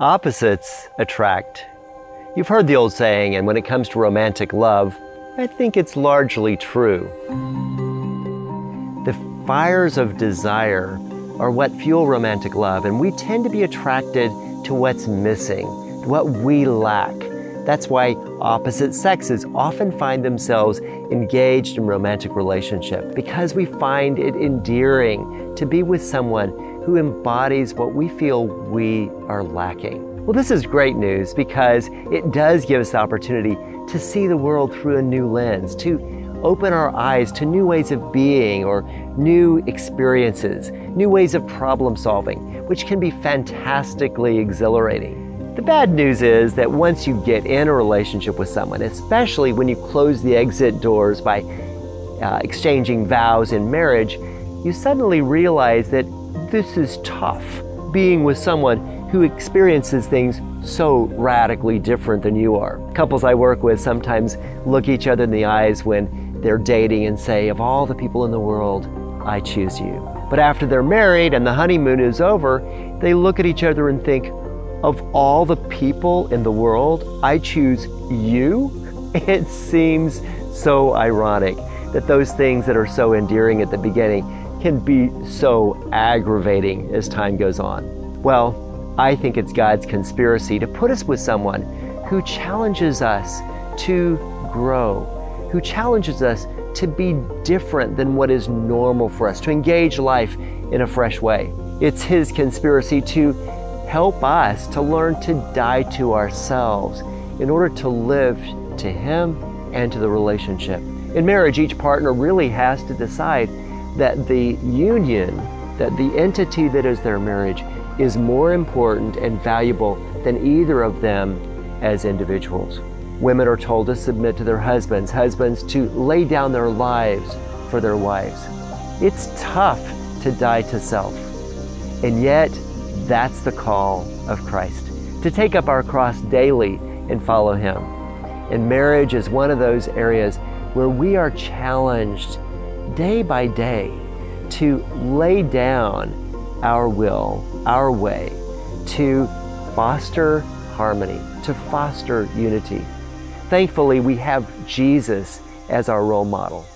Opposites attract. You've heard the old saying, and when it comes to romantic love, I think it's largely true. The fires of desire are what fuel romantic love, and we tend to be attracted to what's missing, what we lack. That's why opposite sexes often find themselves engaged in romantic relationship, because we find it endearing to be with someone who embodies what we feel we are lacking. Well, this is great news because it does give us the opportunity to see the world through a new lens, to open our eyes to new ways of being or new experiences, new ways of problem solving, which can be fantastically exhilarating. The bad news is that once you get in a relationship with someone, especially when you close the exit doors by exchanging vows in marriage, you suddenly realize that this is tough, being with someone who experiences things so radically different than you are. Couples I work with sometimes look each other in the eyes when they're dating and say, of all the people in the world, I choose you. But after they're married and the honeymoon is over, they look at each other and think, of all the people in the world, I choose you? It seems so ironic that those things that are so endearing at the beginning can be so aggravating as time goes on. Well, I think it's God's conspiracy to put us with someone who challenges us to grow, who challenges us to be different than what is normal for us, to engage life in a fresh way. It's His conspiracy to help us to learn to die to ourselves in order to live to Him and to the relationship. In marriage, each partner really has to decide that the union, that the entity that is their marriage, is more important and valuable than either of them as individuals. Women are told to submit to their husbands, husbands to lay down their lives for their wives. It's tough to die to self, and yet that's the call of Christ, to take up our cross daily and follow Him. And marriage is one of those areas where we are challenged day by day to lay down our will, our way, to foster harmony, to foster unity. Thankfully, we have Jesus as our role model,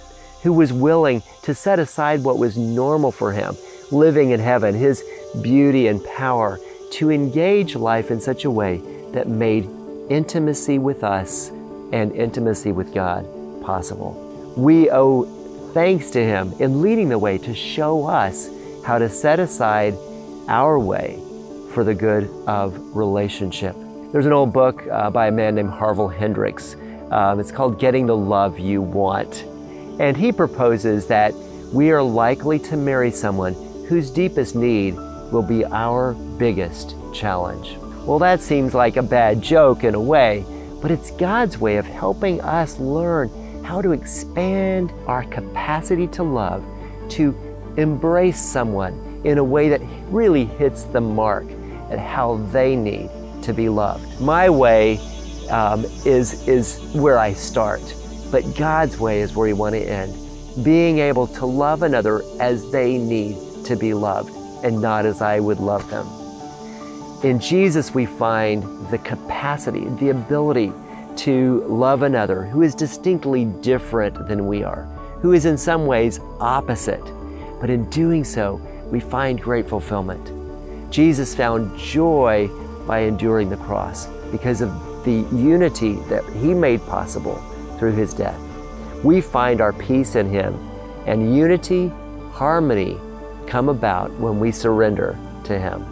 who was willing to set aside what was normal for Him, living in heaven, His beauty and power, to engage life in such a way that made intimacy with us and intimacy with God possible. We owe thanks to Him in leading the way to show us how to set aside our way for the good of relationship. There's an old book by a man named Harville Hendricks. It's called Getting the Love You Want. And he proposes that we are likely to marry someone whose deepest need will be our biggest challenge. Well, that seems like a bad joke in a way, but it's God's way of helping us learn how to expand our capacity to love, to embrace someone in a way that really hits the mark at how they need to be loved. My way is where I start, but God's way is where we want to end. Being able to love another as they need to be loved and not as I would love them. In Jesus, we find the capacity, the ability to love another who is distinctly different than we are, who is in some ways opposite. But in doing so, we find great fulfillment. Jesus found joy by enduring the cross because of the unity that He made possible through His death. We find our peace in Him, and unity, harmony come about when we surrender to Him.